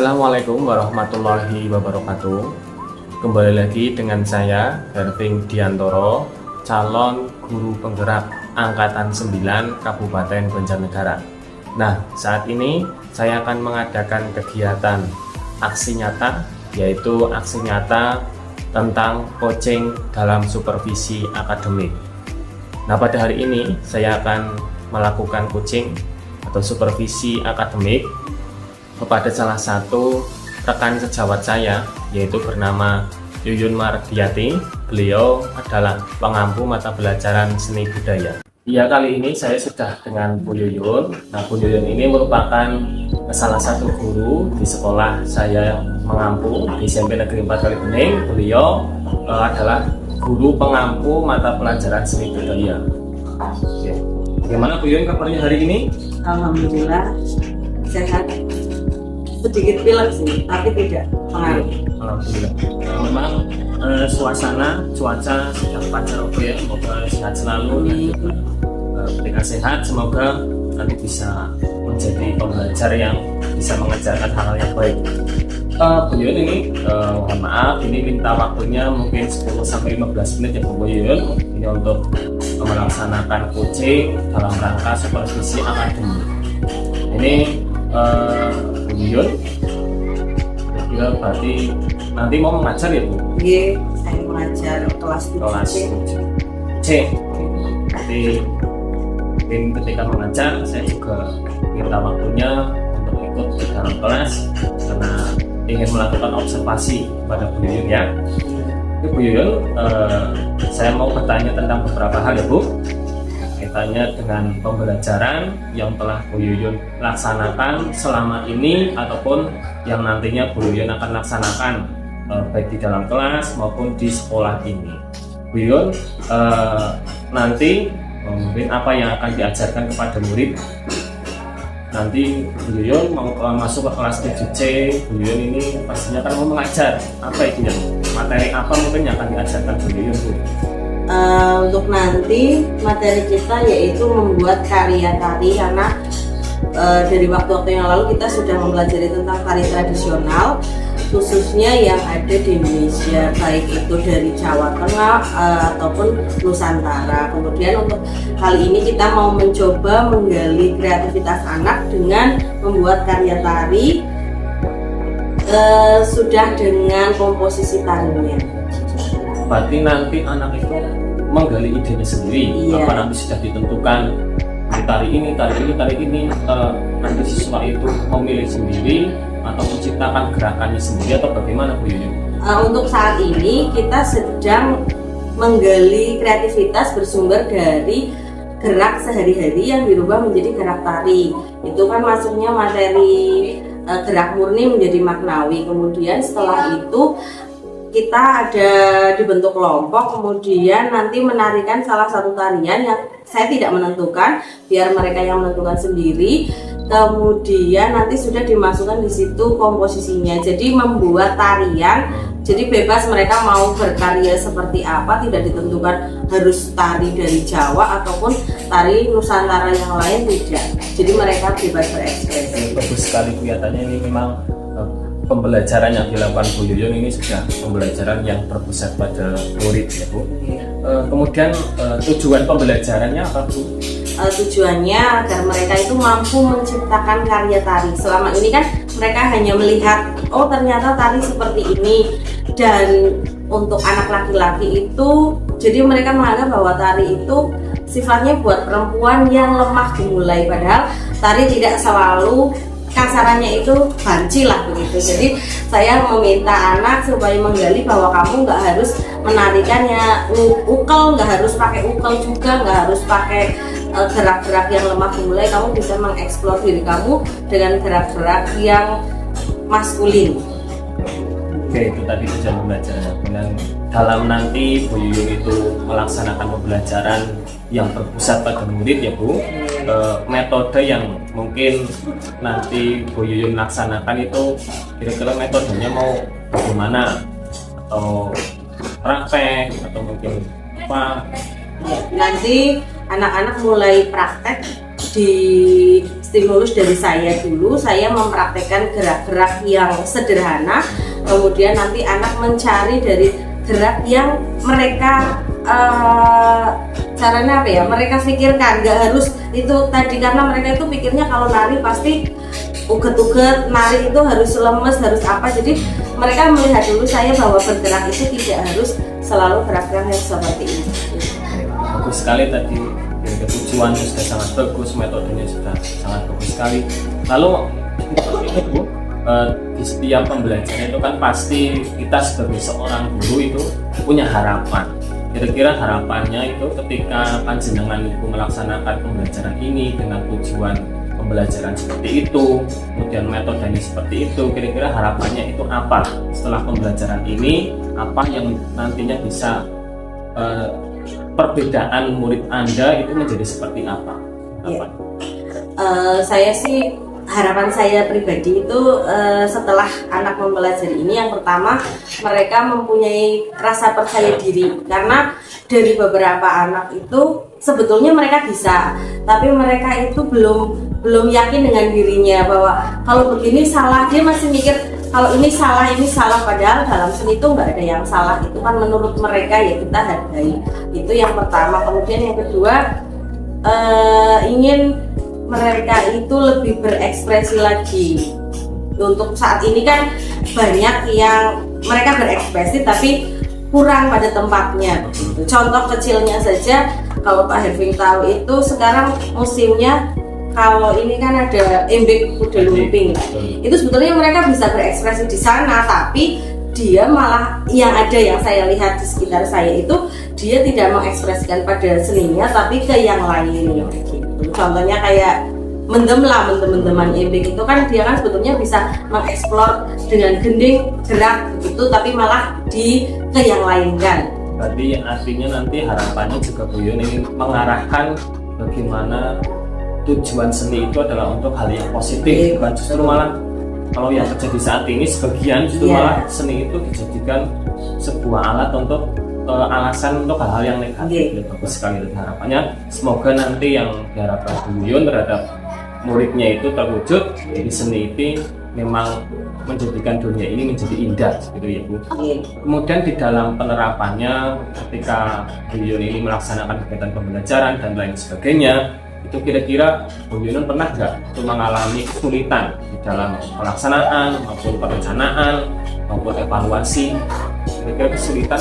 Assalamualaikum warahmatullahi wabarakatuh. Kembali lagi dengan saya Herving Diantoro, calon guru penggerak Angkatan 9 Kabupaten Banjarnegara. Nah, saat ini saya akan mengadakan kegiatan aksi nyata, yaitu aksi nyata tentang coaching dalam supervisi akademik. Nah, pada hari ini saya akan melakukan coaching atau supervisi akademik kepada salah satu rekan sejawat saya, yaitu bernama Yuyun Mardiati. Beliau adalah pengampu mata pelajaran seni budaya. Ya, kali ini saya sudah dengan Bu Yuyun. Nah, Bu Yuyun ini merupakan salah satu guru di sekolah saya mengampu di SMP Negeri 4 Kalibening. Beliau adalah guru pengampu mata pelajaran seni budaya. Oke. Bagaimana Bu Yuyun kabarnya hari ini? Alhamdulillah sehat. Sedikit pilek sih, tapi tidak pengaruh. Alhamdulillah. Memang suasana cuaca sedang pancaroba ya, semoga sehat selalu. Ketika sehat, semoga nanti bisa menjadi pembelajar yang bisa mengajarkan hal-hal yang baik. Bu Yuyun ini, mohon maaf, ini minta waktunya mungkin 10-15 menit ya Bu Yuyun. Ini untuk melaksanakan coaching dalam rangka supervisi akademik. Ini Bu Yuyun, kira berarti nanti mau mengajar ya Bu? Iya, saya mengajar kelas 7C. Jadi mungkin ketika mengajar saya juga minta waktunya untuk ikut di dalam kelas karena ingin melakukan observasi pada Bu Yuyun ya. Oke, Bu Yuyun, saya mau bertanya tentang beberapa hal ya Bu. Kaitannya dengan pembelajaran yang telah Bu Yuyun laksanakan selama ini ataupun yang nantinya Bu Yuyun akan laksanakan baik di dalam kelas maupun di sekolah ini. Bu Yuyun, nanti mungkin apa yang akan diajarkan kepada murid nanti Bu Yuyun mau masuk ke kelas 7C. Bu Yuyun ini pastinya kan mau mengajar apa itu ya, materi apa mungkin yang akan diajarkan Bu Yuyun Bu? Untuk nanti materi kita yaitu membuat karya tari, karena dari waktu-waktu yang lalu kita sudah mempelajari tentang tari tradisional khususnya yang ada di Indonesia, baik itu dari Jawa Tengah ataupun Nusantara. Kemudian untuk kali ini kita mau mencoba menggali kreativitas anak dengan membuat karya tari sudah dengan komposisi tarinya. Berarti nanti anak itu menggali idenya sendiri. Iya. Apa nanti sudah ditentukan tari ini, nanti siswa itu memilih sendiri atau menciptakan gerakannya sendiri atau bagaimana Bu Yuyun? Untuk saat ini kita sedang menggali kreativitas bersumber dari gerak sehari-hari yang dirubah menjadi gerak tari. Itu kan maksudnya materi gerak murni menjadi maknawi. Kemudian setelah itu kita ada dibentuk kelompok, kemudian nanti menarikan salah satu tarian yang saya tidak menentukan, biar mereka yang menentukan sendiri. Kemudian nanti sudah dimasukkan di situ komposisinya, jadi membuat tarian, jadi bebas mereka mau berkarya seperti apa, tidak ditentukan harus tari dari Jawa ataupun tari Nusantara yang lain, tidak. Jadi mereka bebas berekspresi. Bagus sekali kelihatannya ini memang pembelajaran yang dilakukan Bu Yuyun ini sudah pembelajaran yang berpusat pada murid ya Bu. Kemudian tujuan pembelajarannya apa Bu? Tujuannya agar mereka itu mampu menciptakan karya tari. Selama ini kan mereka hanya melihat, oh ternyata tari seperti ini. Dan untuk anak laki-laki itu, jadi mereka menganggap bahwa tari itu sifatnya buat perempuan yang lemah dimulai. Padahal tari tidak selalu kasarannya itu banci lah begitu. Jadi saya meminta anak supaya menggali bahwa kamu nggak harus menarikannya ukel, nggak harus pakai ukel juga, nggak harus pakai gerak-gerak yang lemah dimulai. Kamu bisa mengeksplor diri kamu dengan gerak-gerak yang maskulin. Oke, itu tadi tujuan pembelajaran. Dan dalam nanti Bu Yuyun itu melaksanakan pembelajaran yang berpusat pada murid ya Bu, metode yang mungkin nanti Bu Yuyun laksanakan itu kira-kira metodenya mau bagaimana, atau praktek atau mungkin apa? Nanti anak-anak mulai praktek di stimulus dari saya dulu. Saya mempraktekkan gerak-gerak yang sederhana, kemudian nanti anak mencari dari gerak yang mereka caranya apa ya, mereka pikirkan. Nggak harus itu tadi, karena mereka itu pikirnya kalau nari pasti uget-uget, nari itu harus lemes, harus apa. Jadi mereka melihat dulu saya bahwa bergerak itu tidak harus selalu gerak-gerak yang seperti ini. Bagus sekali tadi, tujuannya sudah sangat bagus, metodenya sudah sangat bagus sekali. Lalu Bu, di setiap pembelajaran itu kan pasti kita sebagai seorang guru itu punya harapan. Kira-kira harapannya itu ketika panjenengan itu melaksanakan pembelajaran ini dengan tujuan pembelajaran seperti itu, kemudian metodenya seperti itu, kira-kira harapannya itu apa setelah pembelajaran ini? Apa yang nantinya bisa perbedaan murid Anda itu menjadi seperti apa? Ya. Saya sih, harapan saya pribadi itu setelah anak mempelajari ini, yang pertama mereka mempunyai rasa percaya diri, karena dari beberapa anak itu sebetulnya mereka bisa, tapi mereka itu belum yakin dengan dirinya bahwa kalau begini salah. Dia masih mikir kalau ini salah, padahal dalam seni itu nggak ada yang salah. Itu kan menurut mereka, ya kita hargai. Itu yang pertama. Kemudian yang kedua, ingin mereka itu lebih berekspresi lagi. Untuk saat ini kan banyak yang mereka berekspresi tapi kurang pada tempatnya. Contoh kecilnya saja, kalau Pak Herving tahu itu sekarang musimnya, kalau ini kan ada embek kuda lumping. Itu sebetulnya mereka bisa berekspresi di sana, tapi dia malah yang saya lihat di sekitar saya itu, dia tidak mengekspresikan pada seninya tapi ke yang lain gitu. Contohnya kayak mendeman ebek itu kan dia kan sebetulnya bisa mengeksplor dengan gending gerak begitu, tapi malah ke yang lain kan. Berarti artinya nanti harapannya juga Bu Yun ingin mengarahkan bagaimana tujuan seni itu adalah untuk hal yang positif, bukan justru malah kalau yang terjadi saat ini sebagian justru malah seni itu dijadikan sebuah alat untuk alasan untuk hal-hal yang negatif. Bagus sekali harapannya. Semoga nanti yang diharapkan Bu Yun terhadap muridnya itu terwujud, jadi seni itu memang menjadikan dunia ini menjadi indah, gitu ya Bu. Kemudian di dalam penerapannya, ketika Bu Yun ini melaksanakan kegiatan pembelajaran dan lain sebagainya, itu kira-kira Bu Yun pernah nggak itu mengalami kesulitan di dalam pelaksanaan maupun perencanaan maupun evaluasi? Kira-kira kesulitan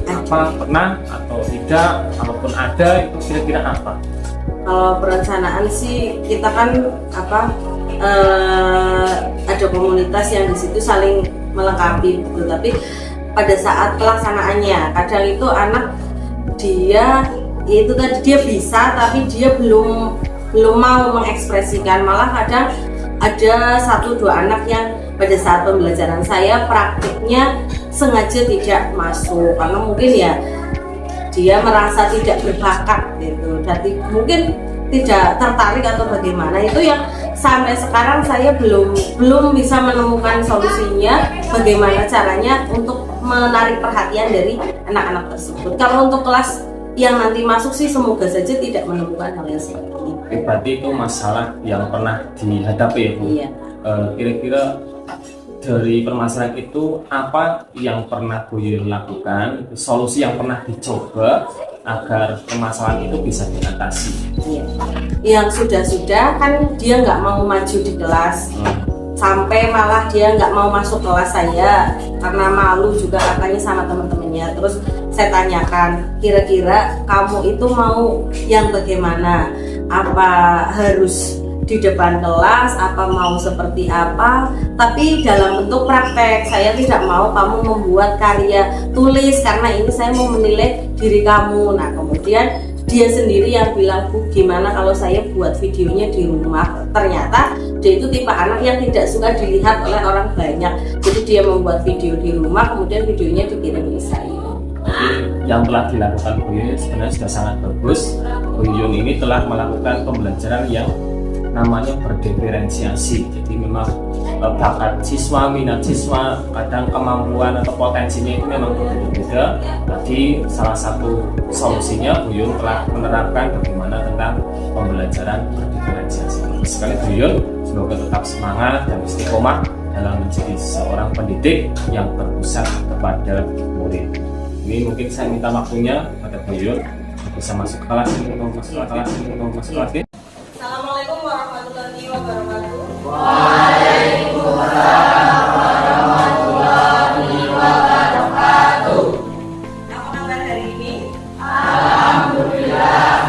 apa pernah atau tidak? Kalaupun ada, itu kira-kira apa? Kalau perencanaan sih kita kan ada komunitas yang di situ saling melengkapi, betul. Tapi pada saat pelaksanaannya kadang itu anak dia itu tadi dia bisa tapi dia belum mau mengekspresikan. Malah kadang ada 1-2 anak yang pada saat pembelajaran saya praktiknya sengaja tidak masuk karena mungkin ya dia merasa tidak berbakat gitu, jadi mungkin tidak tertarik atau bagaimana. Itu yang sampai sekarang saya belum bisa menemukan solusinya, bagaimana caranya untuk menarik perhatian dari anak-anak tersebut. Kalau untuk kelas yang nanti masuk sih semoga saja tidak menemukan hal yang seperti ini. Berarti itu masalah yang pernah dihadapi ya Bu? Iya. Kira-kira dari permasalahan itu apa yang pernah Bu Yun lakukan, solusi yang pernah dicoba agar permasalahan itu bisa diatasi? Iya. Yang sudah kan dia nggak mau maju di kelas, sampai malah dia nggak mau masuk kelas saya karena malu juga katanya sama teman-temannya. Terus saya tanyakan, kira-kira kamu itu mau yang bagaimana? Apa harus di depan kelas, apa mau seperti apa, tapi dalam bentuk praktek. Saya tidak mau kamu membuat karya tulis karena ini saya mau menilai diri kamu. Nah kemudian dia sendiri yang bilang, Bu gimana kalau saya buat videonya di rumah. Ternyata dia itu tipe anak yang tidak suka dilihat oleh orang banyak, jadi dia membuat video di rumah, kemudian videonya dikirim ke saya. Yang telah dilakukan Bu Yun sebenarnya sudah sangat bagus. Bu Yun ini telah melakukan pembelajaran yang namanya berdiferensiasi. Jadi memang bakat siswa, minat siswa, kadang kemampuan atau potensinya itu memang berbeda-beda. Jadi salah satu solusinya Bu Yun telah menerapkan bagaimana tentang pembelajaran berdiferensiasi. Sekali Bu Yun, semoga tetap semangat dan istiqomah dalam menjadi seorang pendidik yang berpusat kepada murid. Ini mungkin saya minta waktunya kepada Bu Yun bisa masuk ke kelas ini, masuk ke kelas ini, masuk ke kelas ini. Assalamualaikum warahmatullahi wabarakatuh. Waalaikumsalam warahmatullahi wabarakatuh. Apa kabar hari ini? Alhamdulillah.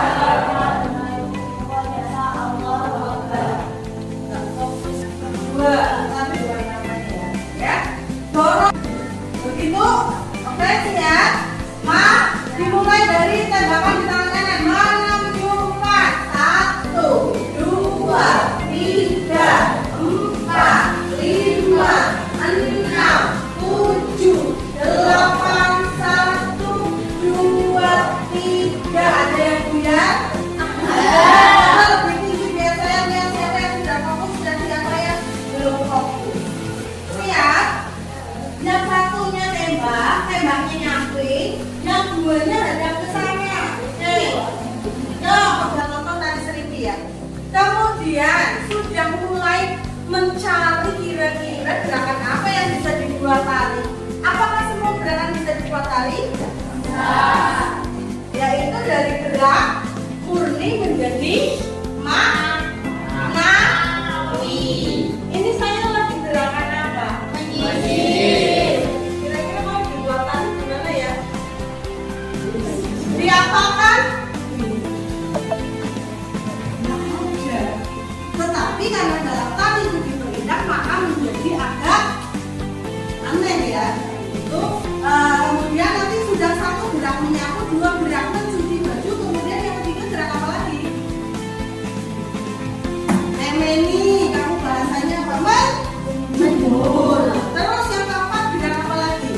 Ya, dorong. Begitu, oke siap. Dimulai dari tembakan di tangan kanan. Menunjukkan 1, 2, 3, 4, 5, 6, 7, 8, 1, 2, 3. Ada yang buyar? Ada. Lebih tinggi biar saya lihat siapa yang sudah fokus dan siapa yang belum fokus. Lihat, yang satunya tembaknya nyamping, yang duanya hadap ke sana. Nih, udah nonton tadi Seriki ya. Kemudian sudah mulai mencari kira-kira gerakan apa yang bisa dibuat tali. Apakah semua gerakan bisa dibuat tali? Nah, yaitu dari gerak murni menjadi mawi. Ini saya lagi gerakan apa? Kira-kira mau dibuat tali gimana ya? Diapakan? Tetapi karena dalam tali itu diperindah maka menjadi agak aneh ya. Itu kemudian nanti sudah satu gerak menyapu, dua gerak mencuci baju, kemudian yang ketiga gerak apa lagi? Emeni, kamu bahasanya apa? Menjul. Terus yang keempat gerak apa lagi?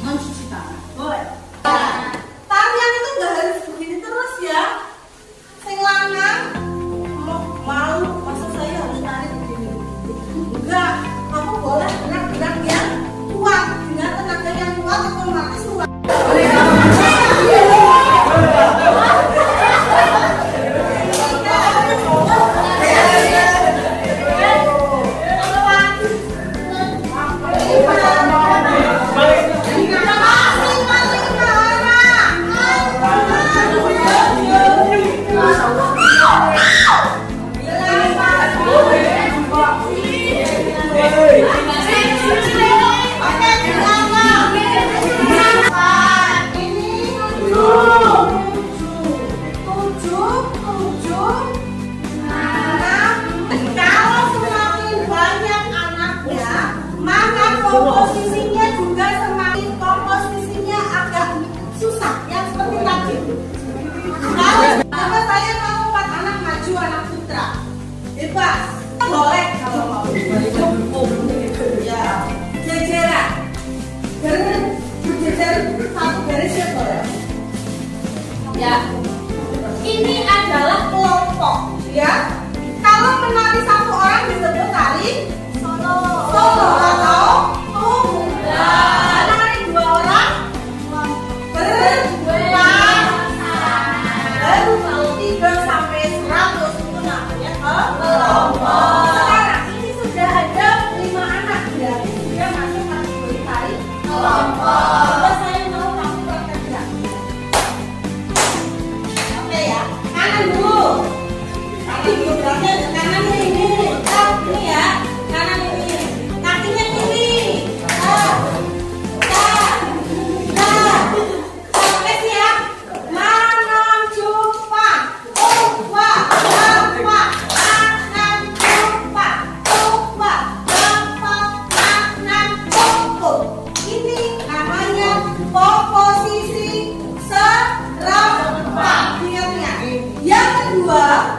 Mencuci tangan. Boleh. Tarian itu nggak harus begini terus ya. Sing lanang malu masa saya harus tarik begini. Enggak, kamu boleh gerak-gerak yang kuat dengan tenaga yang kuat otomatis kuat. Komposisinya juga semakin komposisinya agak susah yang seperti tadi. Kalau saya mau buat anak maju, anak putra bebas, boleh kalau mau. Ya, jejeran, berjejer satu garis ya boleh. Ya, ini adalah kelompok ya. Kalau menari satu orang disebut tari solo atau tunggal. Menari dua orang berpasangan. 3 sampai 100 itu namanya kelompok. Sekarang ini sudah ada 5 anak, berarti sudah masuk kategori tari kelompok. Coba saya mau kamu praktek. Oke ya, kanan dulu. Tapi geraknya kanannya ini ya, kanan ini, kakinya kiri. Oke siap. Menunjukkan. Ini namanya komposisi serempak. Ingat-ingat. Yang kedua,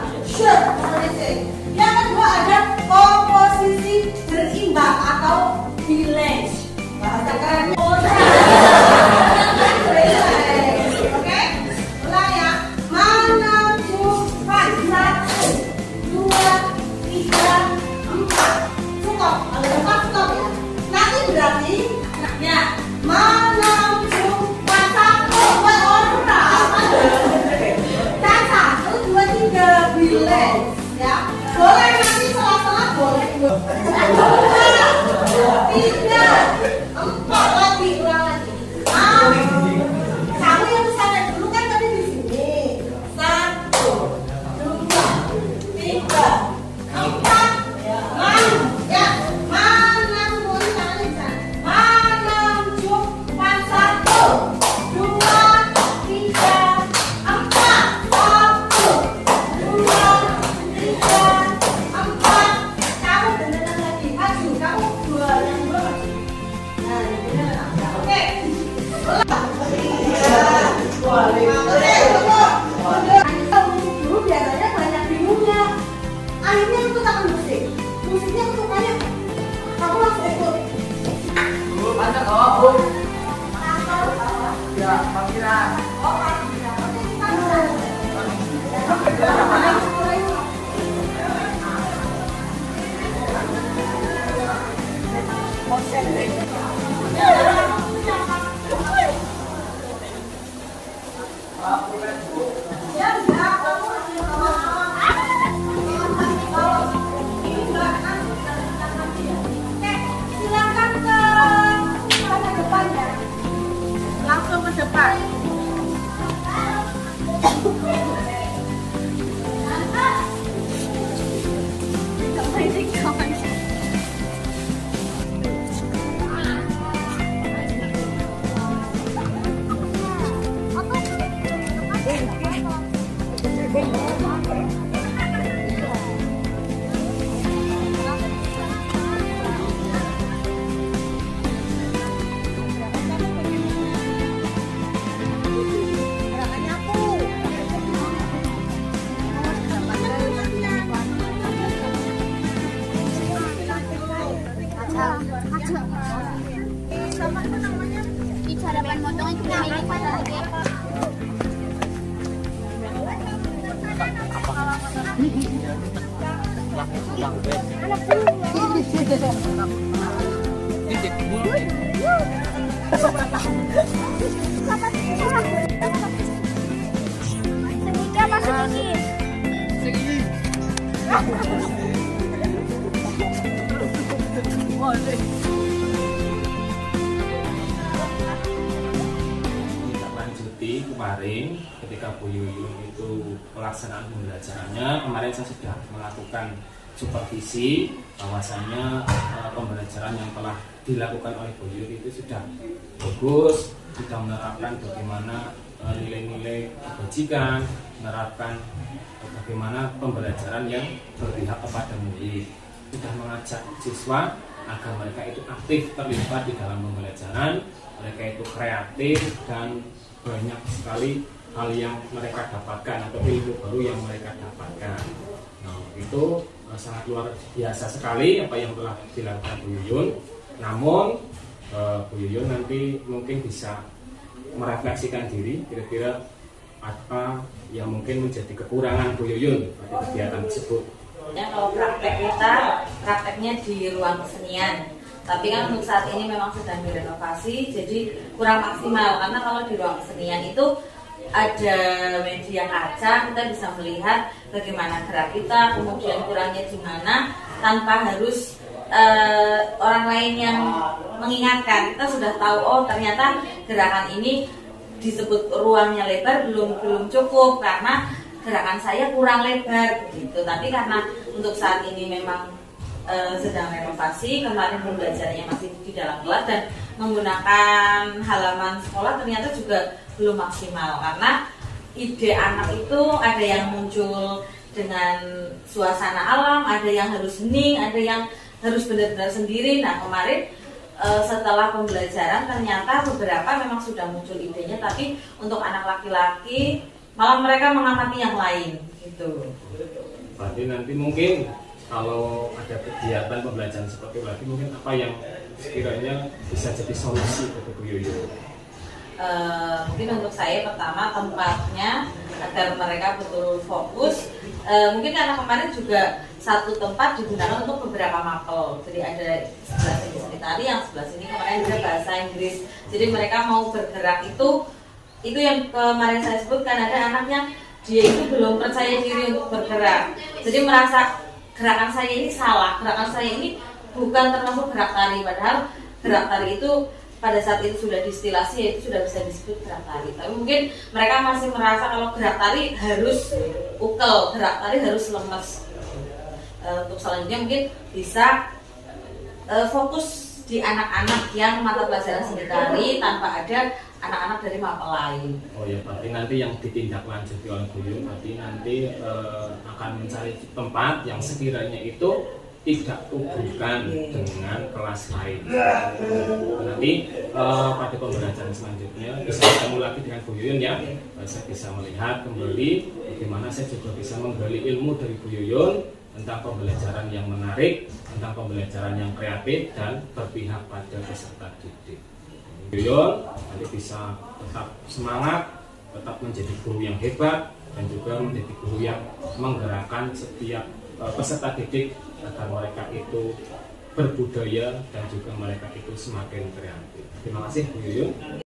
yang kedua ada komposisi berimbang atau balance. Bahasa kerennya. Oke, ulang ya. Menunjukkan Silakan ke sana depan ya. Langsung ke depan. Bicara dengan motongan kita milik pada lanjuti kemarin ketika Bu Yuyun itu pelaksanaan pembelajarannya, kemarin saya sudah melakukan supervisi bahwasanya pembelajaran yang telah dilakukan oleh Bu Yuyun itu sudah bagus, sudah menerapkan bagaimana nilai-nilai kebajikan, menerapkan bagaimana pembelajaran yang berpihak kepada murid, sudah mengajak siswa agar mereka itu aktif terlibat di dalam pembelajaran, mereka itu kreatif dan banyak sekali hal yang mereka dapatkan atau ilmu baru yang mereka dapatkan. Nah, itu sangat luar biasa sekali apa yang telah dilakukan Bu Yuyun. Namun Bu Yuyun nanti mungkin bisa merefleksikan diri kira-kira apa yang mungkin menjadi kekurangan Bu Yuyun pada kegiatan tersebut. Ya, kalau prakteknya di ruang kesenian, tapi kan untuk saat ini memang sedang direnovasi, jadi kurang maksimal karena kalau di ruang kesenian itu ada media kaca, kita bisa melihat bagaimana gerak kita, kemudian kurangnya di mana tanpa harus orang lain yang mengingatkan. Kita sudah tahu, oh ternyata gerakan ini disebut ruangnya lebar belum cukup karena gerakan saya kurang lebar gitu. Tapi karena untuk saat ini memang sedang renovasi, kemarin pembelajarannya masih di dalam kelas dan menggunakan halaman sekolah ternyata juga belum maksimal karena ide anak itu ada yang muncul dengan suasana alam, ada yang harus hening, ada yang harus benar-benar sendiri. Nah kemarin setelah pembelajaran ternyata beberapa memang sudah muncul idenya, tapi untuk anak laki-laki malah mereka mengamati yang lain gitu. Berarti nanti mungkin kalau ada kegiatan pembelajaran seperti itu mungkin apa yang sekiranya bisa jadi solusi untuk Bu Yuyun? Mungkin untuk saya pertama tempatnya agar mereka betul fokus. Mungkin karena kemarin juga satu tempat digunakan untuk beberapa mapel. Jadi ada sebelah sini seni tari, yang sebelah sini kemarin juga bahasa Inggris. Jadi mereka mau bergerak itu yang kemarin saya sebutkan, ada anaknya dia itu belum percaya diri untuk bergerak. Jadi merasa gerakan saya ini salah, gerakan saya ini bukan termasuk gerak tari, padahal gerak tari itu pada saat itu sudah distilasi, yaitu sudah bisa disebut gerak tari. Tapi mungkin mereka masih merasa kalau gerak tari harus ukel, gerak tari harus lemes. Untuk selanjutnya mungkin bisa fokus di anak-anak yang mata pelajaran seni tari tanpa ada anak-anak dari mapel lain. Oh ya, berarti nanti yang ditindaklanjuti oleh Bu Yuyun berarti nanti akan mencari tempat yang sekiranya itu tidak hubungkan dengan kelas lain. Nanti pada pembelajaran selanjutnya bisa ketemu lagi dengan Bu Yuyun ya. Saya bisa melihat kembali bagaimana saya juga bisa menggali ilmu dari Bu Yuyun tentang pembelajaran yang menarik, tentang pembelajaran yang kreatif dan berpihak pada peserta didik. Bu Yuyun nanti bisa tetap semangat, tetap menjadi guru yang hebat dan juga menjadi guru yang menggerakkan setiap peserta didik agar mereka itu berbudaya dan juga mereka itu semakin kreatif. Terima kasih Bu Yuyun.